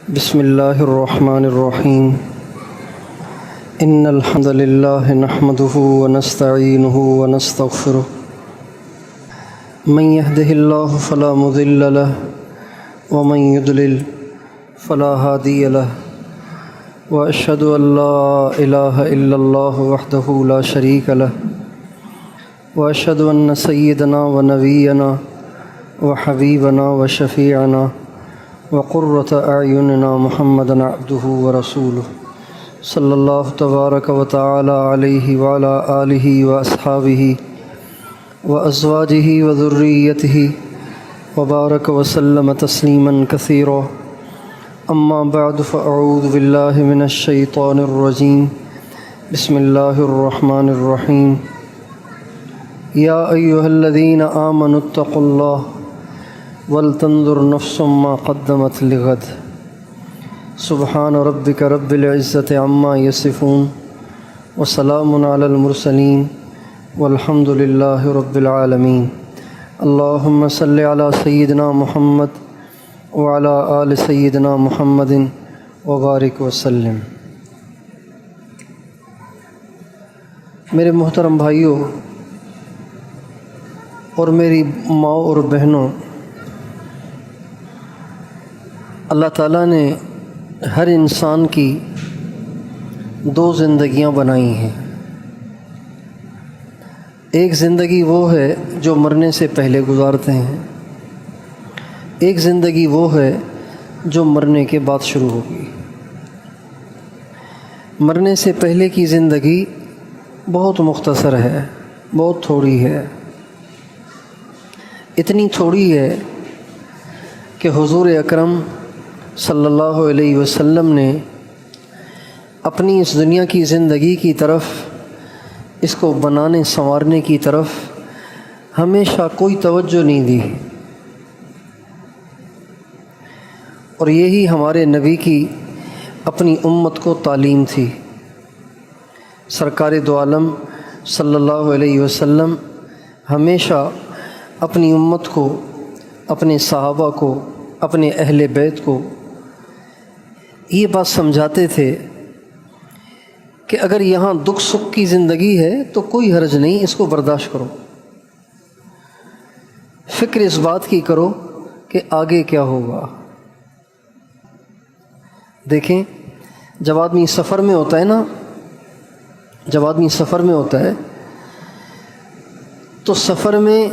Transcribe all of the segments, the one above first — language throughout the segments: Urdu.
بسم اللہ الرحمن الرحیم ان الحمد للہ نحمده ونستعینه ونستغفره من يهده اللہ فلا مضل له ومن يضلل فلا هادی له واشهد ان لا الہ الا اللہ وحدہ لا شریک له واشهد ان سیدنا ونبینا وحبیبنا وشفیعنا وقرۃ اعیننا محمدا عبدہ ورسولہ صلی اللہ تبارک و تعالی علیہ وعلی آلہ واصحابہ وازواجہ وذریتہ وبارک وسلم تسلیما کثیرا اما بعد فاعوذ باللہ من الشیطان الرجیم بسم اللہ الرحمن الرحیم یا ایہا الذین آمنوا اتقوا اللہ وَلْتَنْظُرْ نَفْسٌ مَّا قَدَّمَتْ لِغَدٍ سبحان ربک رب العزۃ عما یصفون وسلام علی المرسلین والحمد للہ رب العالمین اللہم صلی علی سیدنا محمد وعلی آل سیدنا محمد وبارک وسلم۔ میرے محترم بھائیوں اور میری ماں اور بہنوں، اللہ تعالیٰ نے ہر انسان کی دو زندگیاں بنائی ہیں۔ ایک زندگی وہ ہے جو مرنے سے پہلے گزارتے ہیں، ایک زندگی وہ ہے جو مرنے کے بعد شروع ہوگی۔ مرنے سے پہلے کی زندگی بہت مختصر ہے، بہت تھوڑی ہے، اتنی تھوڑی ہے کہ حضور اکرم صلی اللہ علیہ وسلم نے اپنی اس دنیا کی زندگی کی طرف، اس کو بنانے سنوارنے کی طرف ہمیشہ کوئی توجہ نہیں دی، اور یہی ہمارے نبی کی اپنی امت کو تعلیم تھی۔ سرکار دو عالم صلی اللہ علیہ وسلم ہمیشہ اپنی امت کو، اپنے صحابہ کو، اپنے اہل بیت کو یہ بات سمجھاتے تھے کہ اگر یہاں دکھ سکھ کی زندگی ہے تو کوئی حرج نہیں، اس کو برداشت کرو، فکر اس بات کی کرو کہ آگے کیا ہوگا۔ دیکھیں، جب آدمی سفر میں ہوتا ہے نا، جب آدمی سفر میں ہوتا ہے تو سفر میں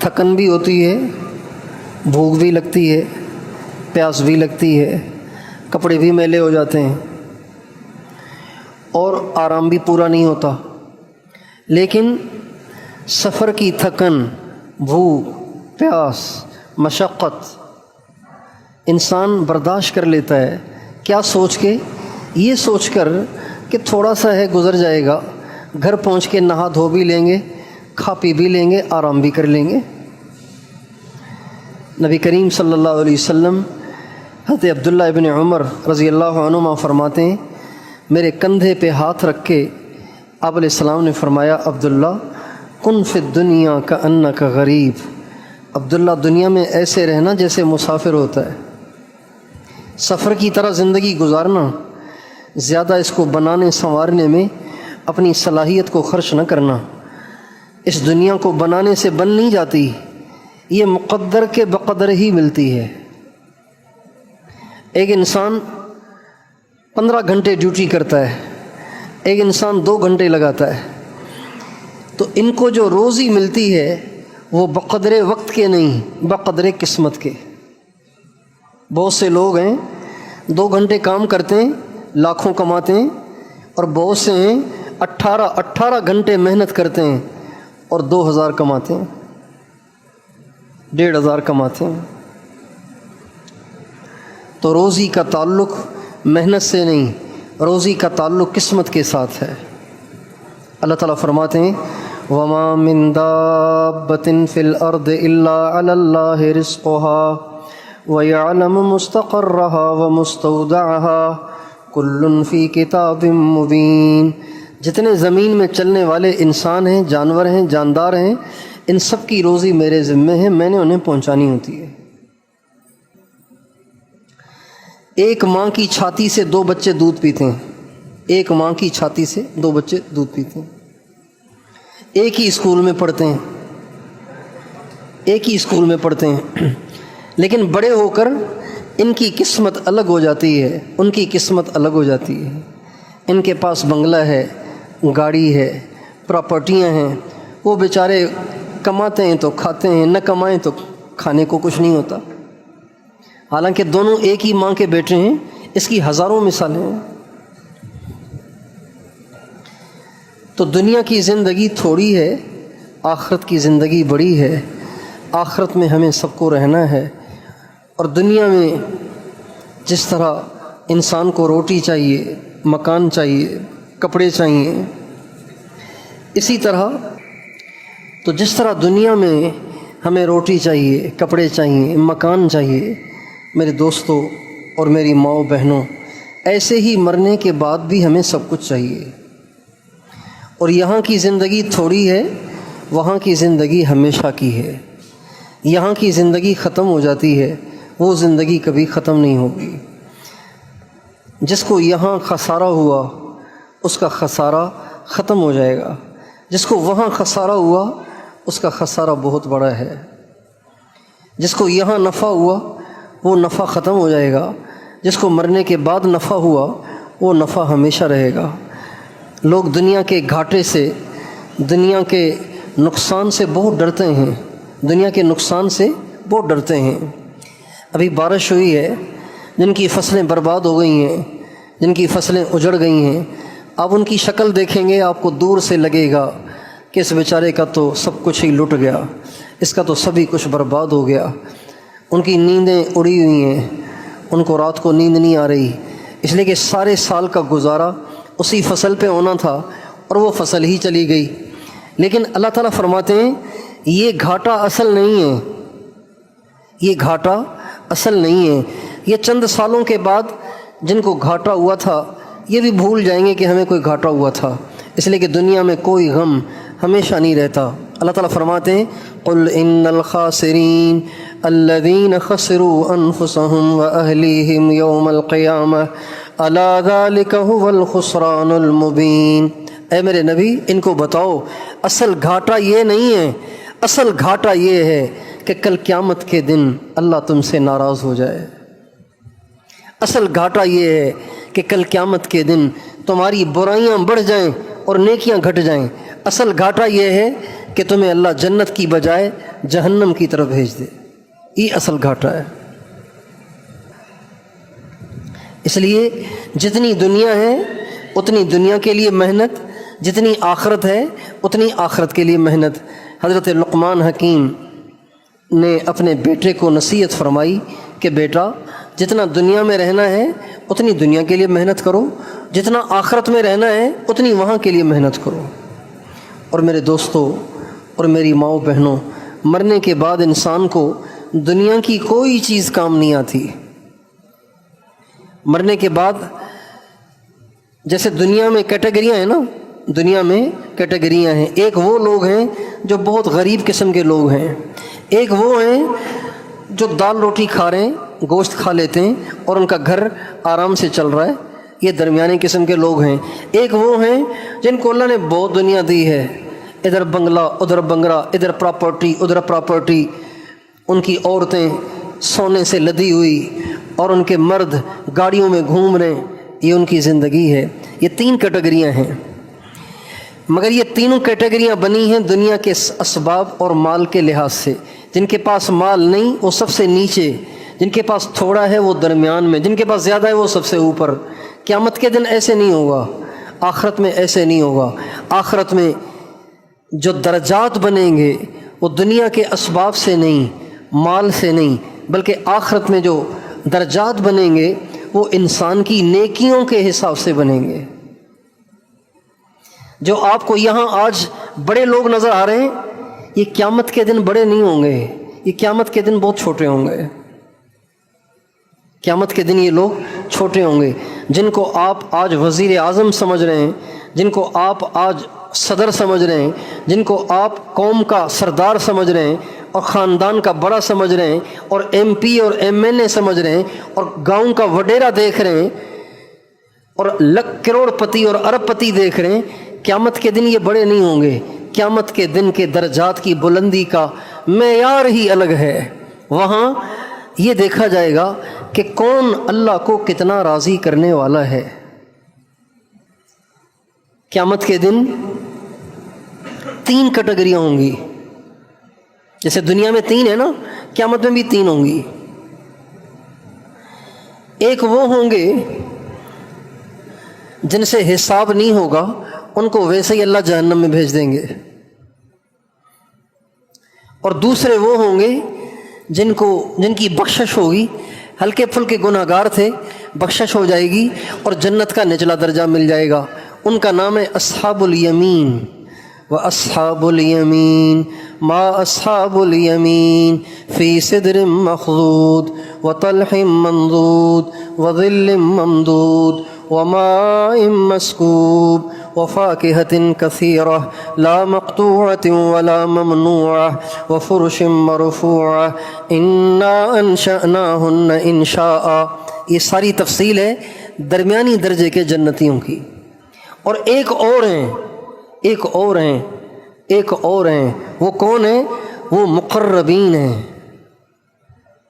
تھکن بھی ہوتی ہے، بھوک بھی لگتی ہے، پیاس بھی لگتی ہے، کپڑے بھی میلے ہو جاتے ہیں اور آرام بھی پورا نہیں ہوتا، لیکن سفر کی تھکن، بھوک، پیاس، مشقت انسان برداشت کر لیتا ہے۔ کیا سوچ کے؟ یہ سوچ کر کہ تھوڑا سا ہے، گزر جائے گا، گھر پہنچ کے نہا دھو بھی لیں گے، کھا پی بھی لیں گے، آرام بھی کر لیں گے۔ نبی کریم صلی اللہ علیہ وسلم حضرت عبداللہ ابن عمر رضی اللہ عنہما فرماتے ہیں، میرے کندھے پہ ہاتھ رکھ کے آپ علیہ السلام نے فرمایا، عبداللہ کن فی الدنیا کأنک غریب، عبداللہ دنیا میں ایسے رہنا جیسے مسافر ہوتا ہے، سفر کی طرح زندگی گزارنا، زیادہ اس کو بنانے سنوارنے میں اپنی صلاحیت کو خرچ نہ کرنا۔ اس دنیا کو بنانے سے بن نہیں جاتی، یہ مقدر کے بقدر ہی ملتی ہے۔ ایک انسان 15 گھنٹے ڈیوٹی کرتا ہے، ایک انسان 2 گھنٹے لگاتا ہے، تو ان کو جو روزی ملتی ہے وہ بقدر وقت کے نہیں، بقدر قسمت کے۔ بہت سے لوگ ہیں 2 گھنٹے کام کرتے ہیں، لاکھوں کماتے ہیں، اور بہت سے ہیں 18 گھنٹے محنت کرتے ہیں اور 2000 کماتے ہیں، 1500 کماتے ہیں۔ تو روزی کا تعلق محنت سے نہیں، روزی کا تعلق قسمت کے ساتھ ہے۔ اللہ تعالیٰ فرماتے ہیں، وَمَا مِن دَابَّةٍ فِي الْأَرْضِ إِلَّا عَلَى اللَّهِ رِزْقُهَا وَيَعْلَمُ مُسْتَقَرَّهَا وَمُسْتَوْدَعَهَا كُلٌّ فِي كِتَابٍ مُبِينٍ۔ جتنے زمین میں چلنے والے انسان ہیں، جانور ہیں، جاندار ہیں، ان سب کی روزی میرے ذمے ہے، میں نے انہیں پہنچانی ہوتی ہے۔ ایک ماں کی چھاتی سے 2 بچے دودھ پیتے ہیں، ایک ماں کی چھاتی سے 2 بچے دودھ پیتے ہیں، ایک ہی اسکول میں پڑھتے ہیں، ایک ہی اسکول میں پڑھتے ہیں، لیکن بڑے ہو کر ان کی قسمت الگ ہو جاتی ہے، ان کی قسمت الگ ہو جاتی ہے۔ ان کے پاس بنگلہ ہے، گاڑی ہے، پراپرٹیاں ہیں، وہ بیچارے کماتے ہیں تو کھاتے ہیں، نہ کمائیں تو کھانے کو کچھ نہیں ہوتا، حالانکہ دونوں ایک ہی ماں کے بیٹے ہیں۔ اس کی ہزاروں مثالیں ہیں۔ تو دنیا کی زندگی تھوڑی ہے، آخرت کی زندگی بڑی ہے۔ آخرت میں ہمیں سب کو رہنا ہے، اور دنیا میں جس طرح انسان کو روٹی چاہیے، مکان چاہیے، کپڑے چاہیے، اسی طرح تو جس طرح دنیا میں ہمیں روٹی چاہیے، کپڑے چاہیے، مکان چاہیے، میرے دوستوں اور میری ماؤں بہنوں، ایسے ہی مرنے کے بعد بھی ہمیں سب کچھ چاہیے۔ اور یہاں کی زندگی تھوڑی ہے، وہاں کی زندگی ہمیشہ کی ہے۔ یہاں کی زندگی ختم ہو جاتی ہے، وہ زندگی کبھی ختم نہیں ہوگی۔ جس کو یہاں خسارہ ہوا اس کا خسارہ ختم ہو جائے گا، جس کو وہاں خسارہ ہوا اس کا خسارہ بہت بڑا ہے۔ جس کو یہاں نفع ہوا وہ نفع ختم ہو جائے گا، جس کو مرنے کے بعد نفع ہوا وہ نفع ہمیشہ رہے گا۔ لوگ دنیا کے گھاٹے سے، دنیا کے نقصان سے بہت ڈرتے ہیں، دنیا کے نقصان سے بہت ڈرتے ہیں۔ ابھی بارش ہوئی ہے، جن کی فصلیں برباد ہو گئی ہیں، جن کی فصلیں اجڑ گئی ہیں، آپ ان کی شکل دیکھیں گے، آپ کو دور سے لگے گا کہ اس بیچارے کا تو سب کچھ ہی لٹ گیا، اس کا تو سبھی کچھ برباد ہو گیا۔ ان کی نیندیں اڑی ہوئی ہیں، ان کو رات کو نیند نہیں آ رہی، اس لیے کہ سارے سال کا گزارا اسی فصل پہ ہونا تھا اور وہ فصل ہی چلی گئی۔ لیکن اللہ تعالیٰ فرماتے ہیں یہ گھاٹا اصل نہیں ہے، یہ گھاٹا اصل نہیں ہے۔ یہ چند سالوں کے بعد جن کو گھاٹا ہوا تھا یہ بھی بھول جائیں گے کہ ہمیں کوئی گھاٹا ہوا تھا، اس لیے کہ دنیا میں کوئی غم ہمیشہ نہیں رہتا۔ اللہ تعالیٰ فرماتے ہیں قُلْ إِنَّ الْخَاسِرِينَ الَّذِينَ خَسِرُوا أَنفُسَهُمْ وَأَهْلِيهِمْ يَوْمَ الْقِيَامَةِ أَلَا ذَلِكَ هُوَ الْخُسْرَانُ الْمُبِينُ۔ اے میرے نبی ان کو بتاؤ اصل گھاٹا یہ نہیں ہے، اصل گھاٹا یہ ہے کہ کل قیامت کے دن اللہ تم سے ناراض ہو جائے۔ اصل گھاٹا یہ ہے کہ کل قیامت کے دن تمہاری برائیاں بڑھ جائیں اور نیکیاں گھٹ جائیں۔ اصل گھاٹا یہ ہے کہ تمہیں اللہ جنت کی بجائے جہنم کی طرف بھیج دے، یہ اصل گھاٹا ہے۔ اس لیے جتنی دنیا ہے اتنی دنیا کے لیے محنت، جتنی آخرت ہے اتنی آخرت کے لیے محنت۔ حضرت لقمان حکیم نے اپنے بیٹے کو نصیحت فرمائی کہ بیٹا جتنا دنیا میں رہنا ہے اتنی دنیا کے لیے محنت کرو، جتنا آخرت میں رہنا ہے اتنی وہاں کے لیے محنت کرو۔ اور میرے دوستوں اور میری ماؤں بہنوں، مرنے کے بعد انسان کو دنیا کی کوئی چیز کام نہیں آتی۔ مرنے کے بعد جیسے دنیا میں کیٹیگریاں ہیں نا، دنیا میں کیٹیگریاں ہیں۔ ایک وہ لوگ ہیں جو بہت غریب قسم کے لوگ ہیں، ایک وہ ہیں جو دال روٹی کھا رہے ہیں، گوشت کھا لیتے ہیں اور ان کا گھر آرام سے چل رہا ہے، یہ درمیانی قسم کے لوگ ہیں۔ ایک وہ ہیں جن کو اللہ نے بہت دنیا دی ہے، ادھر بنگلہ ادھر بنگلہ، ادھر پراپرٹی ادھر پراپرٹی، ان کی عورتیں سونے سے لدی ہوئی اور ان کے مرد گاڑیوں میں گھوم رہے ہیں، یہ ان کی زندگی ہے۔ یہ 3 کیٹیگریاں ہیں، مگر یہ تینوں کیٹیگریاں بنی ہیں دنیا کے اسباب اور مال کے لحاظ سے۔ جن کے پاس مال نہیں وہ سب سے نیچے، جن کے پاس تھوڑا ہے وہ درمیان میں، جن کے پاس زیادہ ہے وہ سب سے اوپر۔ قیامت کے دن ایسے نہیں ہوگا، آخرت میں ایسے نہیں ہوگا۔ آخرت میں جو درجات بنیں گے وہ دنیا کے اسباب سے نہیں، مال سے نہیں، بلکہ آخرت میں جو درجات بنیں گے وہ انسان کی نیکیوں کے حساب سے بنیں گے۔ جو آپ کو یہاں آج بڑے لوگ نظر آ رہے ہیں یہ قیامت کے دن بڑے نہیں ہوں گے، یہ قیامت کے دن بہت چھوٹے ہوں گے۔ قیامت کے دن یہ لوگ چھوٹے ہوں گے۔ جن کو آپ آج وزیر اعظم سمجھ رہے ہیں، جن کو آپ آج صدر سمجھ رہے ہیں، جن کو آپ قوم کا سردار سمجھ رہے ہیں، اور خاندان کا بڑا سمجھ رہے ہیں اور ایم پی اور ایم این اے سمجھ رہے ہیں اور گاؤں کا وڈیرا دیکھ رہے ہیں اور لاکھ کروڑ پتی اور ارب پتی دیکھ رہے ہیں، قیامت کے دن یہ بڑے نہیں ہوں گے۔ قیامت کے دن کے درجات کی بلندی کا معیار ہی الگ ہے۔ وہاں یہ دیکھا جائے گا کہ کون اللہ کو کتنا راضی کرنے والا ہے۔ قیامت کے دن 3 کیٹیگریاں ہوں گی، جیسے دنیا میں 3 ہے نا، قیامت میں بھی 3 ہوں گی۔ ایک وہ ہوں گے جن سے حساب نہیں ہوگا، ان کو ویسے ہی اللہ جہنم میں بھیج دیں گے، اور دوسرے وہ ہوں گے جن کی بخشش ہوگی، ہلکے پھلکے گناہ گار تھے، بخشش ہو جائے گی اور جنت کا نچلا درجہ مل جائے گا۔ ان کا نام ہے اصحاب الیمین۔ وَأَصْحَابُ الْيَمِينِ مَا أَصْحَابُ الْيَمِينِ فِي سِدْرٍ مَّخْضُودٍ وَطَلْحٍ مَّنضُودٍ وَظِلٍّ مَّمْدُودٍ وَمَاءٍ مَّسْكُوبٍ وَفَاكِهَةٍ كَثِيرَةٍ لَا مَقْطُوعَةٍ وَلَا مَمْنُوعَةٍ وَفُرُشٍ مَّرْفُوعَةٍ إِنَّا أَنشَأْنَاهُنَّ إِنشَاءً۔ یہ ساری تفصیل ہے درمیانی درجے کے جنتیوں کی۔ اور ایک اور ہیں، وہ کون ہیں؟ وہ مقربین ہیں۔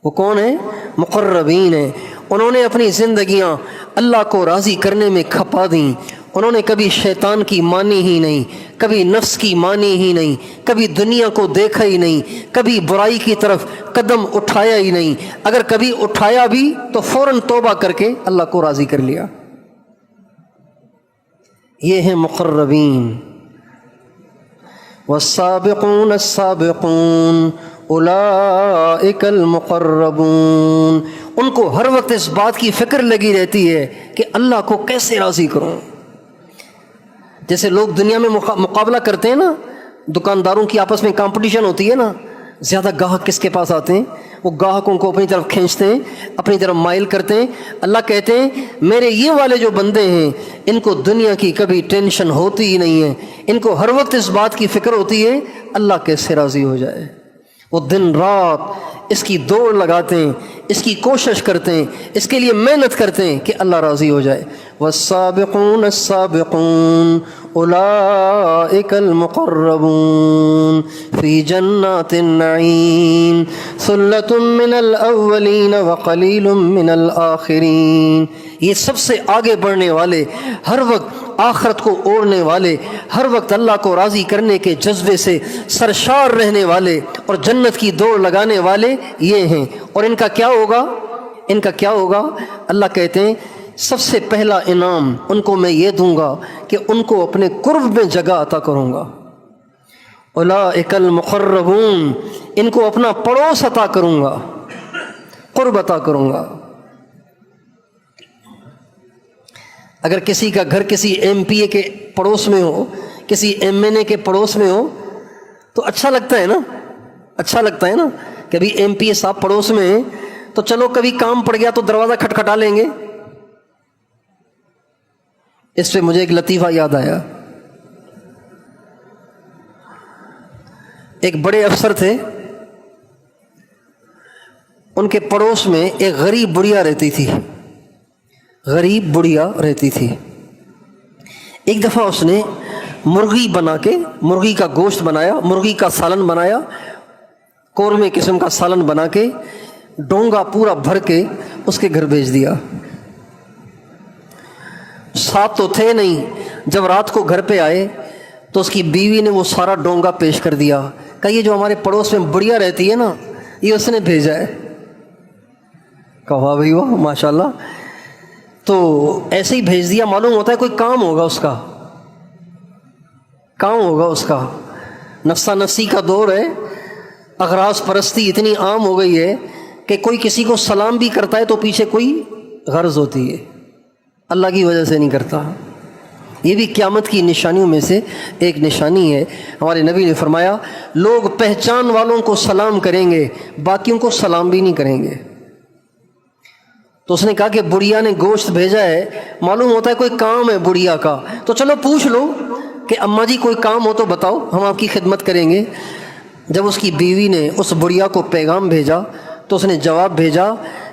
وہ کون ہیں؟ مقربین ہیں۔ انہوں نے اپنی زندگیاں اللہ کو راضی کرنے میں کھپا دیں۔ انہوں نے کبھی شیطان کی مانی ہی نہیں، کبھی نفس کی مانی ہی نہیں، کبھی دنیا کو دیکھا ہی نہیں، کبھی برائی کی طرف قدم اٹھایا ہی نہیں، اگر کبھی اٹھایا بھی تو فوراً توبہ کر کے اللہ کو راضی کر لیا۔ یہ ہیں مقربین۔ والسابقون السابقون اولئک المقربون۔ ان کو ہر وقت اس بات کی فکر لگی رہتی ہے کہ اللہ کو کیسے راضی کروں۔ جیسے لوگ دنیا میں مقابلہ کرتے ہیں نا، دکانداروں کی آپس میں کمپٹیشن ہوتی ہے نا، زیادہ گاہک کس کے پاس آتے ہیں، وہ گاہکوں کو اپنی طرف کھینچتے ہیں، اپنی طرف مائل کرتے ہیں۔ اللہ کہتے ہیں میرے یہ والے جو بندے ہیں ان کو دنیا کی کبھی ٹینشن ہوتی ہی نہیں ہے، ان کو ہر وقت اس بات کی فکر ہوتی ہے اللہ کیسے راضی ہو جائے۔ وہ دن رات اس کی دوڑ لگاتے ہیں، اس کی کوشش کرتے ہیں، اس کے لیے محنت کرتے ہیں کہ اللہ راضی ہو جائے۔ والسابقون السابقون اولئک المقربون فی جنات النعیم ثلۃ من الاولین وقلیل من الآخرین۔ یہ سب سے آگے بڑھنے والے، ہر وقت آخرت کو اوڑھنے والے، ہر وقت اللہ کو راضی کرنے کے جذبے سے سرشار رہنے والے اور جنت کی دوڑ لگانے والے یہ ہیں۔ اور ان کا کیا ہوگا؟ اللہ کہتے ہیں سب سے پہلا انعام ان کو میں یہ دوں گا کہ ان کو اپنے قرب میں جگہ عطا کروں گا۔ اولئک المقربون، ان کو اپنا پڑوس عطا کروں گا، قرب عطا کروں گا۔ اگر کسی کا گھر کسی ایم پی اے کے پڑوس میں ہو، کسی ایم این اے کے پڑوس میں ہو تو اچھا لگتا ہے نا، کبھی ایم پی اے صاحب پڑوس میں ہیں تو چلو کبھی کام پڑ گیا تو دروازہ کھٹکھٹا لیں گے۔ اس پہ مجھے ایک لطیفہ یاد آیا۔ ایک بڑے افسر تھے، ان کے پڑوس میں ایک غریب بڑھیا رہتی تھی۔ ایک دفعہ اس نے مرغی بنا کے، مرغی کا گوشت بنایا، مرغی کا سالن بنایا، قورمے قسم کا سالن بنا کے ڈونگا پورا بھر کے اس کے گھر بھیج دیا۔ ساتھ تو تھے نہیں، جب رات کو گھر پہ آئے تو اس کی بیوی نے وہ سارا ڈونگا پیش کر دیا، کہا یہ جو ہمارے پڑوس میں بڑھیا رہتی ہے نا، یہ اس نے بھیجا ہے۔ کہا واہ بھائی واہ، ماشاء اللہ۔ تو ایسے ہی بھیج دیا، معلوم ہوتا ہے کوئی کام ہوگا اس کا۔ نفسا نفسی کا دور ہے، اغراض پرستی اتنی عام ہو گئی ہے کہ کوئی کسی کو سلام بھی کرتا ہے تو پیچھے کوئی غرض ہوتی ہے، اللہ کی وجہ سے نہیں کرتا۔ یہ بھی قیامت کی نشانیوں میں سے ایک نشانی ہے۔ ہمارے نبی نے فرمایا لوگ پہچان والوں کو سلام کریں گے، باقیوں کو سلام بھی نہیں کریں گے۔ تو اس نے کہا کہ بڑھیا نے گوشت بھیجا ہے، معلوم ہوتا ہے کوئی کام ہے بڑھیا کا، تو چلو پوچھ لو کہ اماں جی کوئی کام ہو تو بتاؤ، ہم آپ کی خدمت کریں گے۔ جب اس کی بیوی نے اس بڑھیا کو پیغام بھیجا تو اس نے جواب بھیجا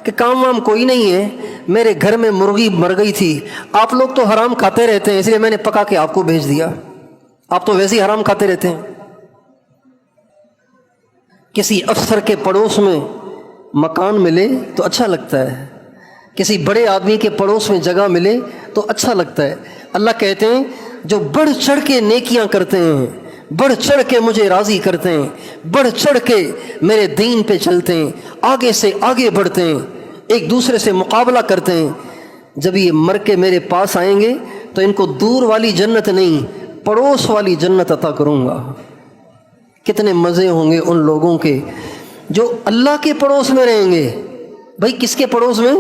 کہ کام وام کوئی نہیں ہے، میرے گھر میں مرغی مر گئی تھی، آپ لوگ تو حرام کھاتے رہتے ہیں اس لیے میں نے پکا کے آپ کو بھیج دیا، آپ تو ویسے ہی حرام کھاتے رہتے ہیں۔ کسی افسر کے پڑوس میں مکان ملے تو اچھا لگتا ہے، کسی بڑے آدمی کے پڑوس میں جگہ ملے تو اچھا لگتا ہے۔ اللہ کہتے ہیں جو بڑھ چڑھ کے نیکیاں کرتے ہیں، بڑھ چڑھ کے مجھے راضی کرتے ہیں، بڑھ چڑھ کے میرے دین پہ چلتے ہیں، آگے سے آگے بڑھتے ہیں، ایک دوسرے سے مقابلہ کرتے ہیں، جب یہ مر کے میرے پاس آئیں گے تو ان کو دور والی جنت نہیں، پڑوس والی جنت عطا کروں گا۔ کتنے مزے ہوں گے ان لوگوں کے جو اللہ کے پڑوس میں رہیں گے۔ بھائی کس کے پڑوس میں؟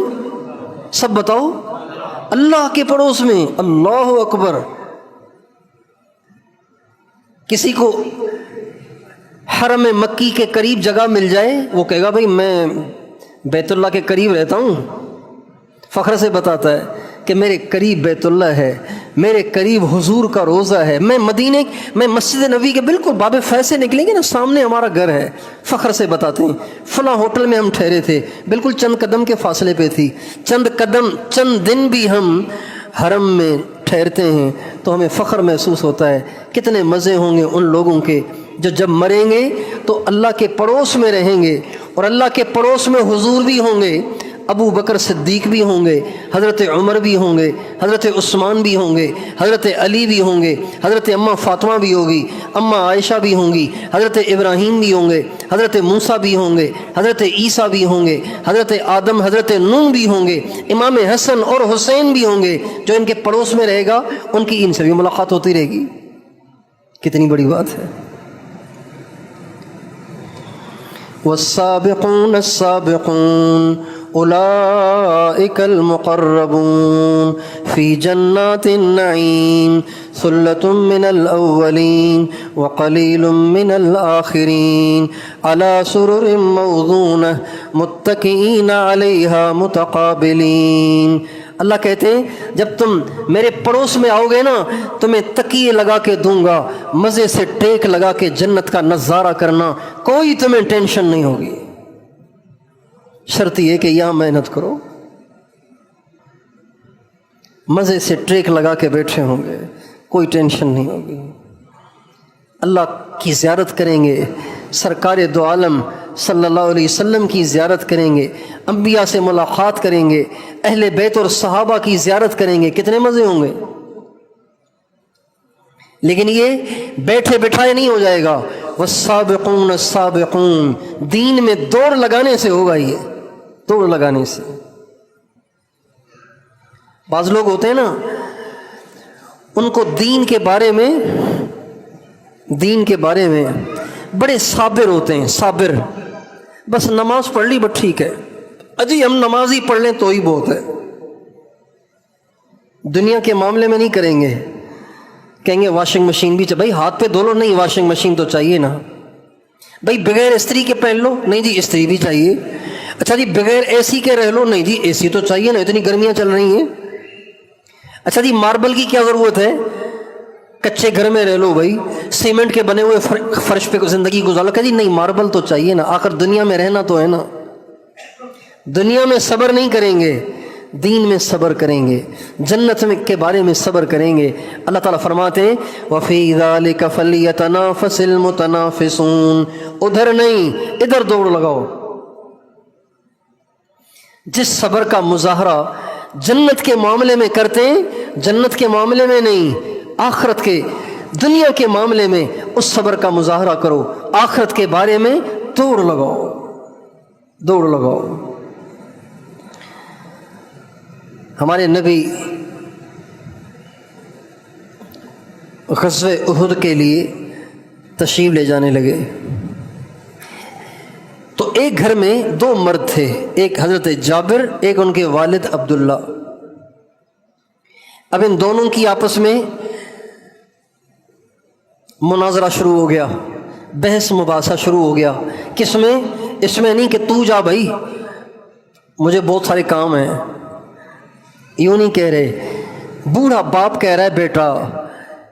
سب بتاؤ، اللہ کے پڑوس میں۔ اللہ اکبر۔ کسی کو حرم مکی کے قریب جگہ مل جائے، وہ کہے گا بھائی میں بیت اللہ کے قریب رہتا ہوں، فخر سے بتاتا ہے کہ میرے قریب بیت اللہ ہے، میرے قریب حضور کا روضہ ہے، میں مسجد نبوی کے بالکل باب فیض سے نکلیں گے نا، سامنے ہمارا گھر ہے، فخر سے بتاتے ہیں فلاں ہوٹل میں ہم ٹھہرے تھے، بالکل چند قدم کے فاصلے پہ تھی، چند دن بھی ہم حرم میں ٹھہرتے ہیں تو ہمیں فخر محسوس ہوتا ہے۔ کتنے مزے ہوں گے ان لوگوں کے جو جب مریں گے تو اللہ کے پڑوس میں رہیں گے، اور اللہ کے پڑوس میں حضور بھی ہوں گے، ابو بکر صدیق بھی ہوں گے، حضرت عمر بھی ہوں گے، حضرت عثمان بھی ہوں گے، حضرت علی بھی ہوں گے، حضرت اماں فاطمہ بھی ہوگی، اماں عائشہ بھی ہوں گی، حضرت ابراہیم بھی ہوں گے، حضرت موسیٰ بھی ہوں گے، حضرت عیسیٰ بھی ہوں گے، حضرت آدم، حضرت نوح بھی ہوں گے، امام حسن اور حسین بھی ہوں گے۔ جو ان کے پڑوس میں رہے گا ان کی ان سے بھی ملاقات ہوتی رہے گی۔ کتنی بڑی بات ہے۔ والسابقون السابقون اولئک المقربون فی جنات النعیم ثلۃ من الاولین وقلیل من الآخرین علی سرر موضونہ متکئین علیہا متقابلین۔ اللہ کہتے ہیں جب تم میرے پڑوس میں آؤ گے نا، تمہیں تکیے لگا کے دوں گا، مزے سے ٹیک لگا کے جنت کا نظارہ کرنا، کوئی تمہیں ٹینشن نہیں ہوگی۔ شرط یہ کہ یہاں محنت کرو، مزے سے ٹیک لگا کے بیٹھے ہوں گے، کوئی ٹینشن نہیں ہوگی۔ اللہ کی زیارت کریں گے، سرکار دو عالم صلی اللہ علیہ وسلم کی زیارت کریں گے، انبیاء سے ملاقات کریں گے، اہل بیت اور صحابہ کی زیارت کریں گے، کتنے مزے ہوں گے۔ لیکن یہ بیٹھے بٹھائے نہیں ہو جائے گا۔ والسابقون السابقون، دین میں دوڑ لگانے سے ہوگا، یہ دوڑ لگانے سے۔ بعض لوگ ہوتے ہیں نا، ان کو دین کے بارے میں بڑے صابر ہوتے ہیں، صابر، بس نماز پڑھ لی بس ٹھیک ہے، اجی ہم نماز ہی پڑھ لیں تو ہی بہت ہے، دنیا کے معاملے میں نہیں کریں گے۔ کہیں گے واشنگ مشین بھی بھائی ہاتھ پہ دھو لو، نہیں واشنگ مشین تو چاہیے نا، بھائی بغیر استری کے پہن لو، نہیں جی استری بھی چاہیے، اچھا جی بغیر اے سی کے رہ لو، نہیں جی اے سی تو چاہیے نا، اتنی گرمیاں چل رہی ہیں، اچھا جی ماربل کی کیا ضرورت ہے، کچے گھر میں رہ لو بھائی، سیمنٹ کے بنے ہوئے فرش پہ زندگی گزار لو، کہ جی نہیں ماربل تو چاہیے نا، آخر دنیا میں رہنا تو ہے نا۔ دنیا میں صبر نہیں کریں گے، دین میں صبر کریں گے، جنت کے بارے میں صبر کریں گے۔ اللہ تعالیٰ فرماتے ہیں وَفِي ذَلِكَ فَلْيَتَنَافَسِ الْمُتَنَافِسُونَ، ادھر نہیں ادھر دوڑ لگاؤ۔ جس صبر کا مظاہرہ جنت کے معاملے میں کرتے ہیں، جنت کے معاملے میں نہیں، آخرت کے، دنیا کے معاملے میں اس صبر کا مظاہرہ کرو، آخرت کے بارے میں دوڑ لگاؤ، دوڑ لگاؤ۔ ہمارے نبی غزوہ احد کے لیے تشریف لے جانے لگے تو ایک گھر میں دو مرد تھے، ایک حضرت جابر، ایک ان کے والد عبداللہ۔ اب ان دونوں کی آپس میں مناظرہ شروع ہو گیا، بحث مباحثہ شروع ہو گیا۔ کس میں؟ اس میں نہیں کہ تو جا بھائی مجھے بہت سارے کام ہیں، یوں نہیں کہہ رہے۔ بوڑھا باپ کہہ رہا ہے بیٹا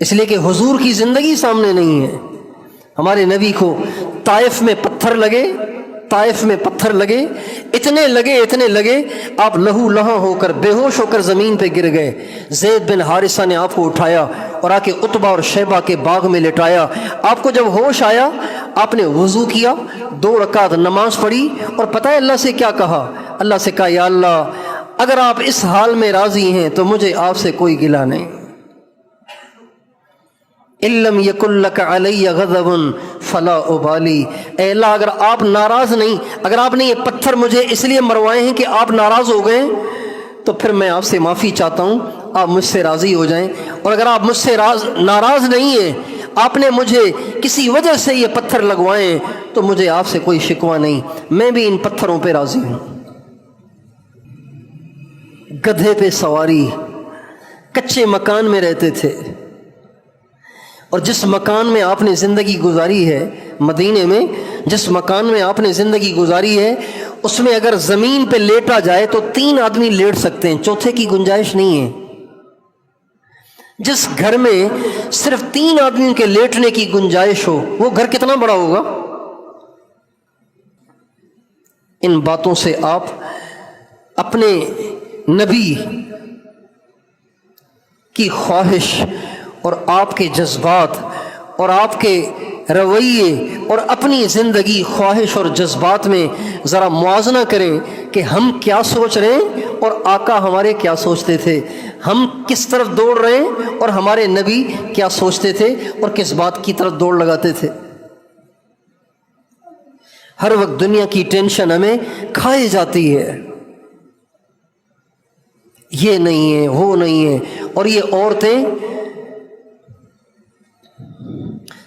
اس لیے کہ حضور کی زندگی سامنے نہیں ہے۔ ہمارے نبی کو طائف میں پتھر لگے، طائف میں پتھر لگے، اتنے لگے آپ لہو لہاں ہو کر بے ہوش ہو کر زمین پہ گر گئے۔ زید بن حارثہ نے آپ کو اٹھایا اور آ کے عتبہ اور شیبہ کے باغ میں لٹایا۔ آپ کو جب ہوش آیا آپ نے وضو کیا، 2 رکعت نماز پڑھی، اور پتہ ہے اللہ سے کیا کہا؟ اللہ سے کہا یا اللہ اگر آپ اس حال میں راضی ہیں تو مجھے آپ سے کوئی گلہ نہیں۔ اِلَّمْ يَكُنْ لَكَ عَلَيَّ غَضَبٌ فَلَا أُبَالِي، اے اللہ اگر آپ ناراض نہیں، اگر آپ نے یہ پتھر مجھے اس لیے مروائے ہیں کہ آپ ناراض ہو گئے تو پھر میں آپ سے معافی چاہتا ہوں، آپ مجھ سے راضی ہو جائیں۔ اور اگر آپ مجھ سے ناراض نہیں ہیں، آپ نے مجھے کسی وجہ سے یہ پتھر لگوائے ہیں تو مجھے آپ سے کوئی شکوہ نہیں، میں بھی ان پتھروں پہ راضی ہوں۔ گدھے پہ سواری، کچے مکان میں رہتے تھے، اور جس مکان میں آپ نے زندگی گزاری ہے مدینے میں، جس مکان میں آپ نے زندگی گزاری ہے اس میں اگر زمین پہ لیٹا جائے تو 3 آدمی لیٹ سکتے ہیں، چوتھے کی گنجائش نہیں ہے۔ جس گھر میں صرف 3 آدمیوں کے لیٹنے کی گنجائش ہو وہ گھر کتنا بڑا ہوگا؟ ان باتوں سے آپ اپنے نبی کی خواہش اور آپ کے جذبات اور آپ کے رویے اور اپنی زندگی خواہش اور جذبات میں ذرا موازنہ کریں کہ ہم کیا سوچ رہے ہیں اور آقا ہمارے کیا سوچتے تھے، ہم کس طرف دوڑ رہے ہیں اور ہمارے نبی کیا سوچتے تھے اور کس بات کی طرف دوڑ لگاتے تھے۔ ہر وقت دنیا کی ٹینشن ہمیں کھائے جاتی ہے، یہ نہیں ہے وہ نہیں ہے، اور یہ عورتیں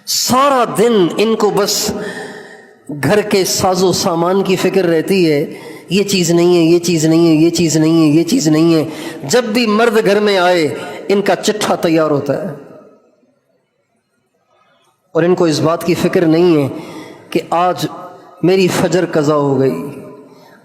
سارا دن ان کو بس گھر کے ساز و سامان کی فکر رہتی ہے، یہ چیز نہیں ہے، یہ چیز نہیں ہے، یہ چیز نہیں ہے، یہ چیز نہیں ہے۔ جب بھی مرد گھر میں آئے ان کا چٹھا تیار ہوتا ہے، اور ان کو اس بات کی فکر نہیں ہے کہ آج میری فجر قضا ہو گئی،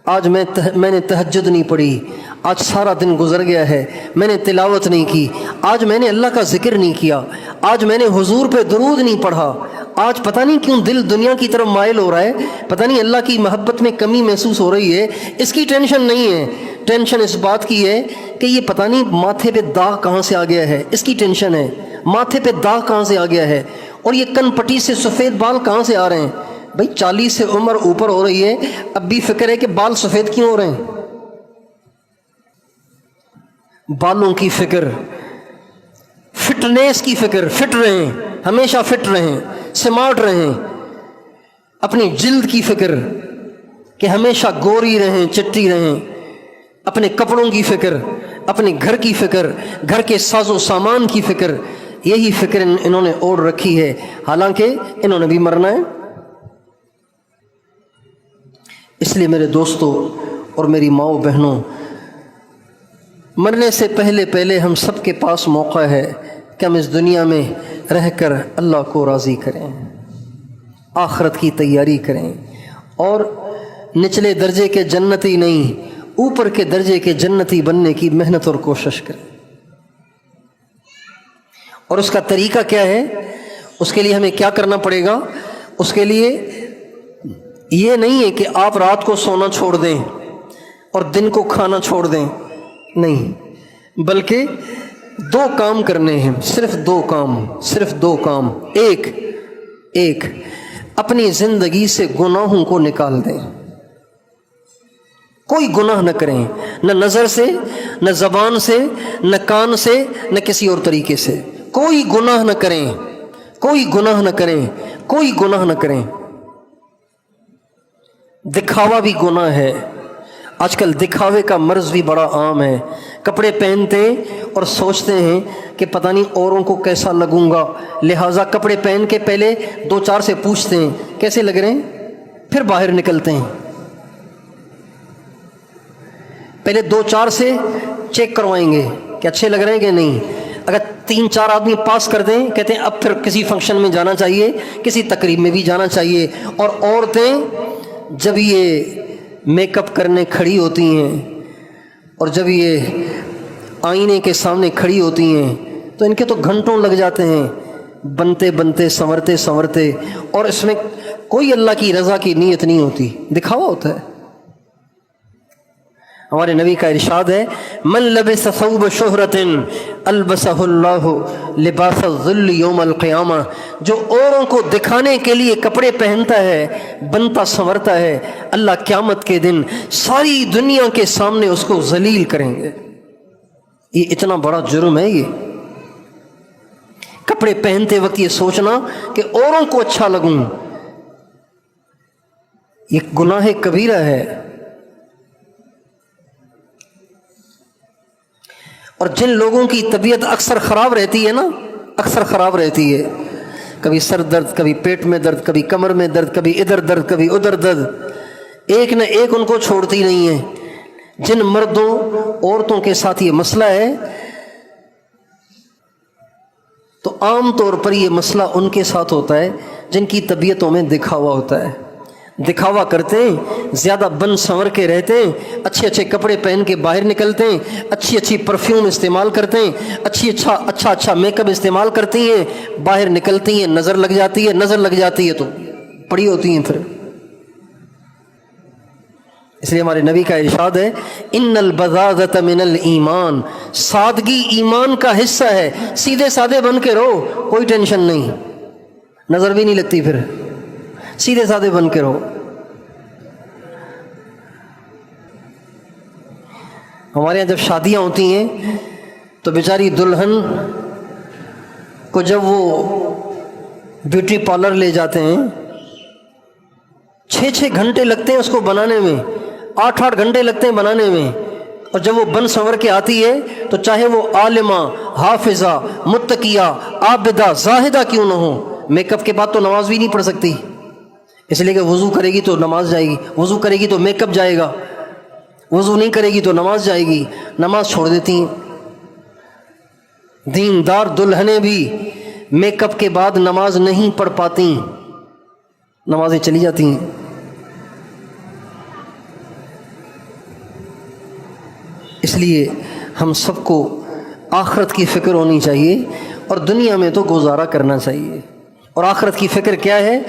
آج میں نے تہجد نہیں پڑھی، آج سارا دن گزر گیا ہے، میں نے تلاوت نہیں کی، آج میں نے اللہ کا ذکر نہیں کیا، آج میں نے حضور پہ درود نہیں پڑھا، آج پتہ نہیں کیوں دل دنیا کی طرف مائل ہو رہا ہے، پتہ نہیں اللہ کی محبت میں کمی محسوس ہو رہی ہے۔ اس کی ٹینشن نہیں ہے، ٹینشن اس بات کی ہے کہ یہ پتہ نہیں ماتھے پہ داغ کہاں سے آ گیا ہے، اس کی ٹینشن ہے، ماتھے پہ داغ کہاں سے آ گیا ہے، اور یہ کن پٹی سے سفید بال کہاں سے آ رہے ہیں۔ بھائی 40 سے عمر اوپر ہو رہی ہے، اب بھی فکر ہے کہ بال سفید کیوں ہو رہے ہیں۔ بالوں کی فکر، فٹنس کی فکر، فٹ رہیں، ہمیشہ فٹ رہیں، سمارٹ رہیں۔ اپنی جلد کی فکر کہ ہمیشہ گوری رہیں، چٹی رہیں۔ اپنے کپڑوں کی فکر، اپنے گھر کی فکر، گھر کے ساز و سامان کی فکر، یہی فکر انہوں نے اوڑھ رکھی ہے، حالانکہ انہوں نے بھی مرنا ہے۔ اس لیے میرے دوستوں اور میری ماؤں بہنوں، مرنے سے پہلے ہم سب کے پاس موقع ہے کہ ہم اس دنیا میں رہ کر اللہ کو راضی کریں، آخرت کی تیاری کریں، اور نچلے درجے کے جنتی نہیں، اوپر کے درجے کے جنتی بننے کی محنت اور کوشش کریں۔ اور اس کا طریقہ کیا ہے؟ اس کے لیے ہمیں کیا کرنا پڑے گا؟ اس کے لیے یہ نہیں ہے کہ آپ رات کو سونا چھوڑ دیں اور دن کو کھانا چھوڑ دیں، نہیں، بلکہ 2 کام کرنے ہیں، صرف 2 کام۔ ایک اپنی زندگی سے گناہوں کو نکال دیں، کوئی گناہ نہ کریں، نہ نظر سے، نہ زبان سے، نہ کان سے، نہ کسی اور طریقے سے، کوئی گناہ نہ کریں، کوئی گناہ نہ کریں، کوئی گناہ نہ کریں۔ دکھاوا بھی گناہ ہے، آج کل دکھاوے کا مرض بھی بڑا عام ہے۔ کپڑے پہنتے ہیں اور سوچتے ہیں کہ پتہ نہیں اوروں کو کیسا لگوں گا، لہٰذا کپڑے پہن کے پہلے 2-4 سے پوچھتے ہیں کیسے لگ رہے ہیں، پھر باہر نکلتے ہیں۔ پہلے 2-4 سے چیک کروائیں گے کہ اچھے لگ رہے ہیں کہ نہیں، اگر 3-4 آدمی پاس کر دیں کہتے ہیں اب پھر کسی فنکشن میں جانا چاہیے، کسی تقریب میں بھی جانا چاہیے۔ اور عورتیں جب یہ میک اپ کرنے کھڑی ہوتی ہیں اور جب یہ آئینے کے سامنے کھڑی ہوتی ہیں تو ان کے تو گھنٹوں لگ جاتے ہیں بنتے بنتے سنورتے سنورتے، اور اس میں کوئی اللہ کی رضا کی نیت نہیں ہوتی، دکھاوا ہوتا ہے۔ ہمارے نبی کا ارشاد ہے من لبس ثوب شہرت البسہ اللہ لباس الذل یوم القیامہ، جو اوروں کو دکھانے کے لیے کپڑے پہنتا ہے، بنتا سنورتا ہے، اللہ قیامت کے دن ساری دنیا کے سامنے اس کو ذلیل کریں گے۔ یہ اتنا بڑا جرم ہے، یہ کپڑے پہنتے وقت یہ سوچنا کہ اوروں کو اچھا لگوں، یہ گناہ کبیرہ ہے۔ اور جن لوگوں کی طبیعت اکثر خراب رہتی ہے نا، اکثر خراب رہتی ہے، کبھی سر درد، کبھی پیٹ میں درد، کبھی کمر میں درد، کبھی ادھر درد، کبھی ادھر درد، ایک نہ ایک ان کو چھوڑتی نہیں ہے۔ جن مردوں عورتوں کے ساتھ یہ مسئلہ ہے، تو عام طور پر یہ مسئلہ ان کے ساتھ ہوتا ہے جن کی طبیعتوں میں دکھاوا ہوتا ہے، دکھاوا کرتے ہیں، زیادہ بن سنور کے رہتے ہیں، اچھے اچھے کپڑے پہن کے باہر نکلتے ہیں، اچھی اچھی پرفیوم استعمال کرتے ہیں، اچھا میک اپ استعمال کرتی ہیں، باہر نکلتی ہیں، نظر لگ جاتی ہے، نظر لگ جاتی ہے تو پڑی ہوتی ہیں پھر۔ اس لیے ہمارے نبی کا ارشاد ہے ان البذاذۃ من الایمان، سادگی ایمان کا حصہ ہے، سیدھے سادے بن کے رہو، کوئی ٹینشن نہیں، نظر بھی نہیں لگتی، پھر سیدھے سادے بن کے رہو۔ ہمارے یہاں جب شادیاں ہوتی ہیں تو بیچاری دلہن کو جب وہ بیوٹی پارلر لے جاتے ہیں، 6 گھنٹے لگتے ہیں اس کو بنانے میں، 8 گھنٹے لگتے ہیں بنانے میں، اور جب وہ بن سنور کے آتی ہے تو چاہے وہ عالمہ، حافظہ، متقیہ، عابدہ، زاہدہ کیوں نہ ہو، میک اپ کے بعد تو نماز بھی نہیں پڑھ سکتی، اس لیے کہ وضو کرے گی تو نماز جائے گی، وضو کرے گی تو میک اپ جائے گا، وضو نہیں کرے گی تو نماز جائے گی، نماز چھوڑ دیتی ہیں۔ دیندار دلہنیں بھی میک اپ کے بعد نماز نہیں پڑھ پاتی، نمازیں چلی جاتی ہیں۔ اس لیے ہم سب کو آخرت کی فکر ہونی چاہیے اور دنیا میں تو گزارا کرنا چاہیے۔ اور آخرت کی فکر کیا ہے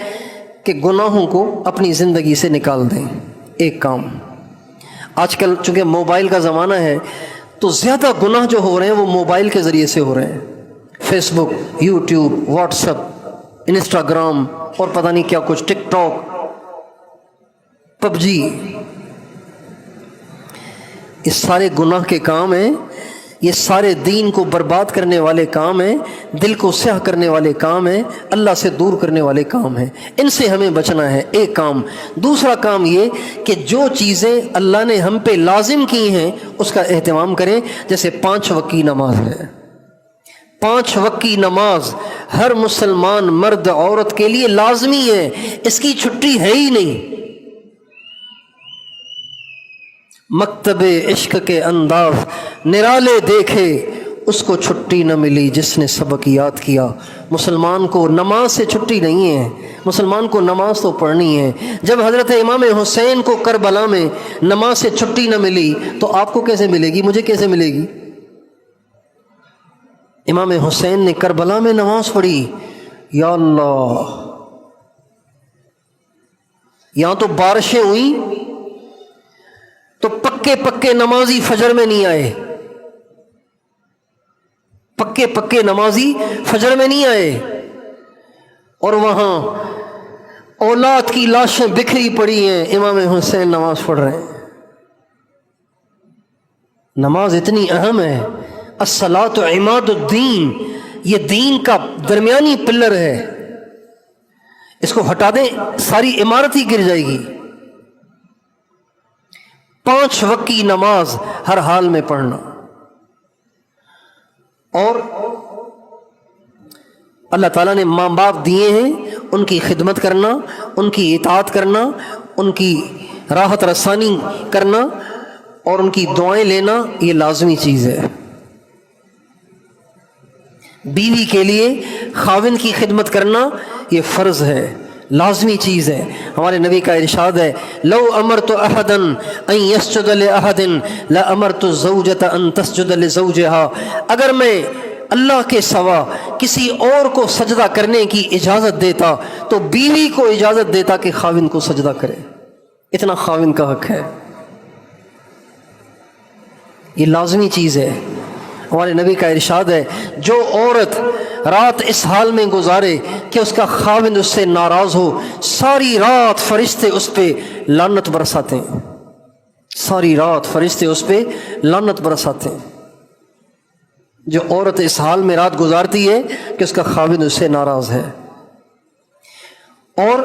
کہ گناہوں کو اپنی زندگی سے نکال دیں۔ ایک کام، آج کل چونکہ موبائل کا زمانہ ہے تو زیادہ گناہ جو ہو رہے ہیں وہ موبائل کے ذریعے سے ہو رہے ہیں، فیس بک، یوٹیوب، واٹس ایپ، انسٹاگرام اور پتہ نہیں کیا کچھ، ٹک ٹاک، پب جی، یہ سارے گناہ کے کام ہیں، یہ سارے دین کو برباد کرنے والے کام ہیں، دل کو سیاہ کرنے والے کام ہیں، اللہ سے دور کرنے والے کام ہیں، ان سے ہمیں بچنا ہے۔ ایک کام۔ دوسرا کام یہ کہ جو چیزیں اللہ نے ہم پہ لازم کی ہیں اس کا اہتمام کریں، جیسے 5 وقت کی نماز ہے۔ 5 وقت کی نماز ہر مسلمان مرد عورت کے لیے لازمی ہے، اس کی چھٹی ہے ہی نہیں۔ مکتب عشق کے انداز نرالے دیکھے، اس کو چھٹی نہ ملی جس نے سبق یاد کیا۔ مسلمان کو نماز سے چھٹی نہیں ہے، مسلمان کو نماز تو پڑھنی ہے۔ جب حضرت امام حسین کو کربلا میں نماز سے چھٹی نہ ملی تو آپ کو کیسے ملے گی، مجھے کیسے ملے گی؟ امام حسین نے کربلا میں نماز پڑھی، یا اللہ، یہاں تو بارشیں ہوئیں تو پکے نمازی فجر میں نہیں آئے، پکے نمازی فجر میں نہیں آئے، اور وہاں اولاد کی لاشیں بکھری پڑی ہیں، امام حسین نماز پڑھ رہے ہیں۔ نماز اتنی اہم ہے، الصلاۃ عماد الدین، یہ دین کا درمیانی پلر ہے، اس کو ہٹا دیں ساری عمارت ہی گر جائے گی۔ 5 وقت کی نماز ہر حال میں پڑھنا، اور اللہ تعالیٰ نے ماں باپ دیے ہیں، ان کی خدمت کرنا، ان کی اطاعت کرنا، ان کی راحت رسانی کرنا اور ان کی دعائیں لینا، یہ لازمی چیز ہے۔ بیوی کے لیے خاوند کی خدمت کرنا یہ فرض ہے، لازمی چیز ہے۔ ہمارے نبی کا ارشاد ہے لو امرت احدا ان يسجد لاحد لامرت الزوجة ان تسجد لزوجها، اگر میں اللہ کے سوا کسی اور کو سجدہ کرنے کی اجازت دیتا تو بیوی کو اجازت دیتا کہ خاوند کو سجدہ کرے. اتنا خاوند کا حق ہے، یہ لازمی چیز ہے. ہمارے نبی کا ارشاد ہے جو عورت رات اس حال میں گزارے کہ اس کا خاوند اس سے ناراض ہو، ساری رات فرشتے اس پہ لعنت برساتے ہیں. ساری رات فرشتے اس پہ لعنت برساتے ہیں. جو عورت اس حال میں رات گزارتی ہے کہ اس کا خاوند اس سے ناراض ہے. اور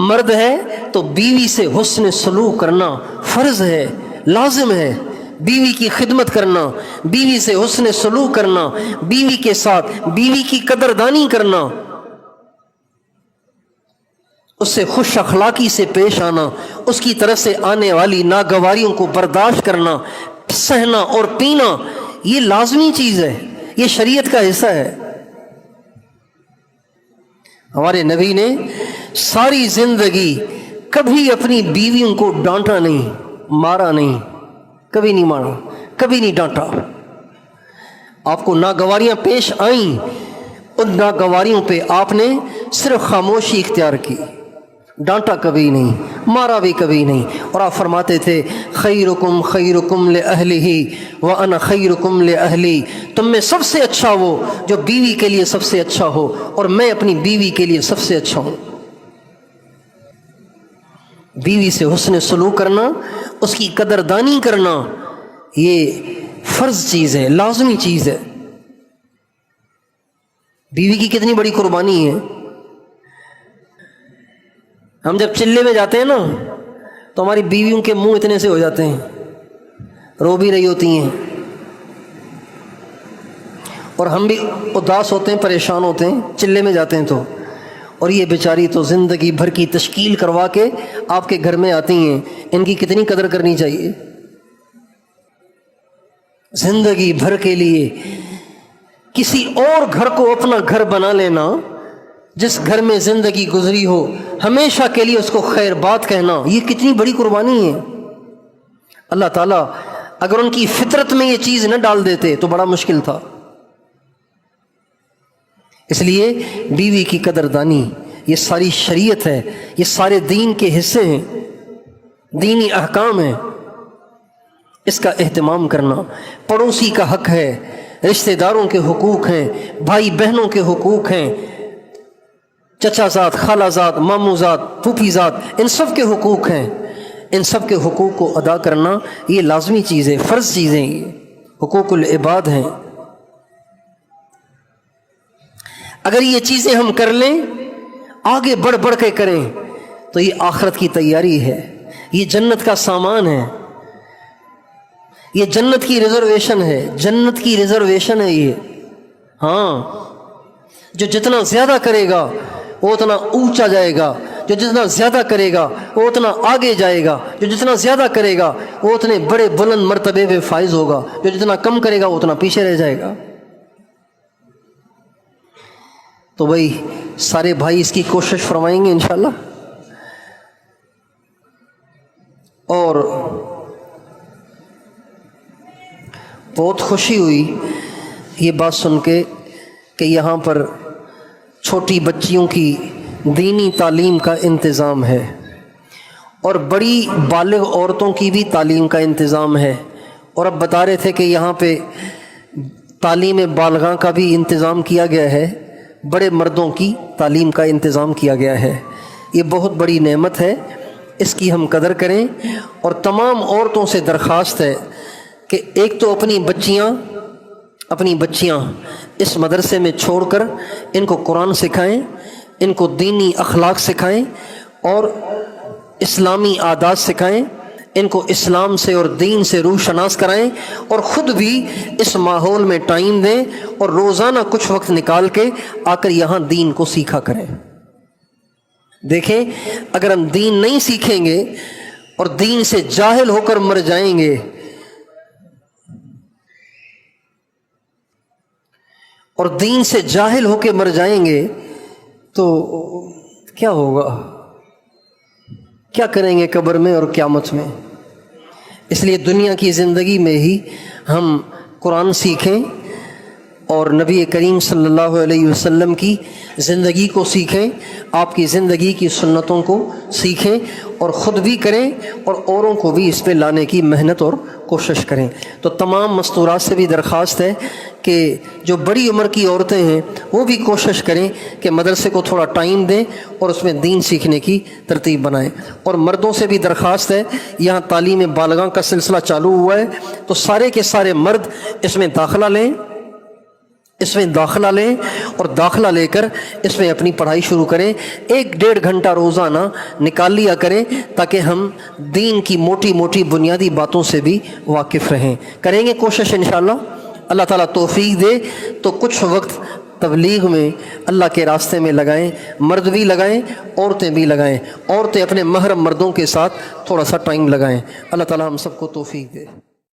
مرد ہے تو بیوی سے حسن سلوک کرنا فرض ہے، لازم ہے. بیوی کی خدمت کرنا، بیوی سے حسن سلوک کرنا، بیوی کے ساتھ بیوی کی قدردانی کرنا، اس سے خوش اخلاقی سے پیش آنا، اس کی طرف سے آنے والی ناگواریوں کو برداشت کرنا، سہنا اور پینا، یہ لازمی چیز ہے، یہ شریعت کا حصہ ہے. ہمارے نبی نے ساری زندگی کبھی اپنی بیویوں کو ڈانٹا نہیں، مارا نہیں، کبھی نہیں مارا، کبھی نہیں ڈانٹا. آپ کو ناگواریاں پیش آئیں، ان ناگواریوں پہ آپ نے صرف خاموشی اختیار کی، ڈانٹا کبھی نہیں، مارا بھی کبھی نہیں. اور آپ فرماتے تھے خیرکم خیرکم لأہلہ وانا خیرکم لأہلی، تم میں سب سے اچھا وہ جو بیوی کے لیے سب سے اچھا ہو، اور میں اپنی بیوی کے لیے سب سے اچھا ہوں. بیوی سے حسن سلوک کرنا، اس کی قدردانی کرنا، یہ فرض چیز ہے، لازمی چیز ہے. بیوی کی کتنی بڑی قربانی ہے. ہم جب چلے میں جاتے ہیں نا تو ہماری بیویوں کے منہ اتنے سے ہو جاتے ہیں، رو بھی رہی ہوتی ہیں، اور ہم بھی اداس ہوتے ہیں، پریشان ہوتے ہیں، چلے میں جاتے ہیں تو. اور یہ بیچاری تو زندگی بھر کی تشکیل کروا کے آپ کے گھر میں آتی ہیں، ان کی کتنی قدر کرنی چاہیے. زندگی بھر کے لیے کسی اور گھر کو اپنا گھر بنا لینا، جس گھر میں زندگی گزری ہو ہمیشہ کے لیے اس کو خیر بات کہنا، یہ کتنی بڑی قربانی ہے. اللہ تعالیٰ اگر ان کی فطرت میں یہ چیز نہ ڈال دیتے تو بڑا مشکل تھا. اس لیے بیوی کی قدردانی یہ ساری شریعت ہے، یہ سارے دین کے حصے ہیں، دینی احکام ہیں. اس کا اہتمام کرنا، پڑوسی کا حق ہے، رشتہ داروں کے حقوق ہیں، بھائی بہنوں کے حقوق ہیں، چچا زاد، خالہ زاد، ماموں زاد، پھوپھی زاد، ان سب کے حقوق ہیں. ان سب کے حقوق کو ادا کرنا یہ لازمی چیز ہے، فرض چیزیں، یہ حقوق العباد ہیں. اگر یہ چیزیں ہم کر لیں، آگے بڑھ بڑھ کے کریں، تو یہ آخرت کی تیاری ہے، یہ جنت کا سامان ہے، یہ جنت کی ریزرویشن ہے، جنت کی ریزرویشن ہے یہ. ہاں، جو جتنا زیادہ کرے گا وہ اتنا اونچا جائے گا، جو جتنا زیادہ کرے گا وہ اتنا آگے جائے گا، جو جتنا زیادہ کرے گا وہ اتنے بڑے بلند مرتبے پہ فائز ہوگا، جو جتنا کم کرے گا وہ اتنا پیچھے رہ جائے گا. تو بھائی سارے بھائی اس کی کوشش فرمائیں گے انشاءاللہ. اور بہت خوشی ہوئی یہ بات سن کے کہ یہاں پر چھوٹی بچیوں کی دینی تعلیم کا انتظام ہے، اور بڑی بالغ عورتوں کی بھی تعلیم کا انتظام ہے. اور اب بتا رہے تھے کہ یہاں پہ تعلیم بالغاں کا بھی انتظام کیا گیا ہے، بڑے مردوں کی تعلیم کا انتظام کیا گیا ہے. یہ بہت بڑی نعمت ہے، اس کی ہم قدر کریں. اور تمام عورتوں سے درخواست ہے کہ ایک تو اپنی بچیاں اس مدرسے میں چھوڑ کر ان کو قرآن سکھائیں، ان کو دینی اخلاق سکھائیں اور اسلامی عادات سکھائیں، ان کو اسلام سے اور دین سے روح شناس کرائیں، اور خود بھی اس ماحول میں ٹائم دیں اور روزانہ کچھ وقت نکال کے آ کر یہاں دین کو سیکھا کریں. دیکھیں اگر ہم دین نہیں سیکھیں گے اور دین سے جاہل ہو کر مر جائیں گے، اور دین سے جاہل ہو کے مر جائیں گے تو کیا ہوگا، کیا کریں گے قبر میں اور قیامت میں. اس لیے دنیا کی زندگی میں ہی ہم قرآن سیکھیں، اور نبی کریم صلی اللہ علیہ وسلم کی زندگی کو سیکھیں، آپ کی زندگی کی سنتوں کو سیکھیں اور خود بھی کریں اور اوروں کو بھی اس پہ لانے کی محنت اور کوشش کریں۔ تو تمام مستورات سے بھی درخواست ہے کہ جو بڑی عمر کی عورتیں ہیں وہ بھی کوشش کریں کہ مدرسے کو تھوڑا ٹائم دیں اور اس میں دین سیکھنے کی ترتیب بنائیں۔ اور مردوں سے بھی درخواست ہے، یہاں تعلیم بالغاں کا سلسلہ چالو ہوا ہے، تو سارے کے سارے مرد اس میں داخلہ لیں اور داخلہ لے کر اس میں اپنی پڑھائی شروع کریں۔ 1-1.5 گھنٹہ روزانہ نکال لیا کریں تاکہ ہم دین کی موٹی موٹی بنیادی باتوں سے بھی واقف رہیں۔ کریں گے کوشش انشاءاللہ، اللہ تعالیٰ توفیق دے تو کچھ وقت تبلیغ میں اللہ کے راستے میں لگائیں، مرد بھی لگائیں، عورتیں بھی لگائیں، عورتیں اپنے محرم مردوں کے ساتھ تھوڑا سا ٹائم لگائیں۔ اللہ تعالیٰ ہم سب کو توفیق دے۔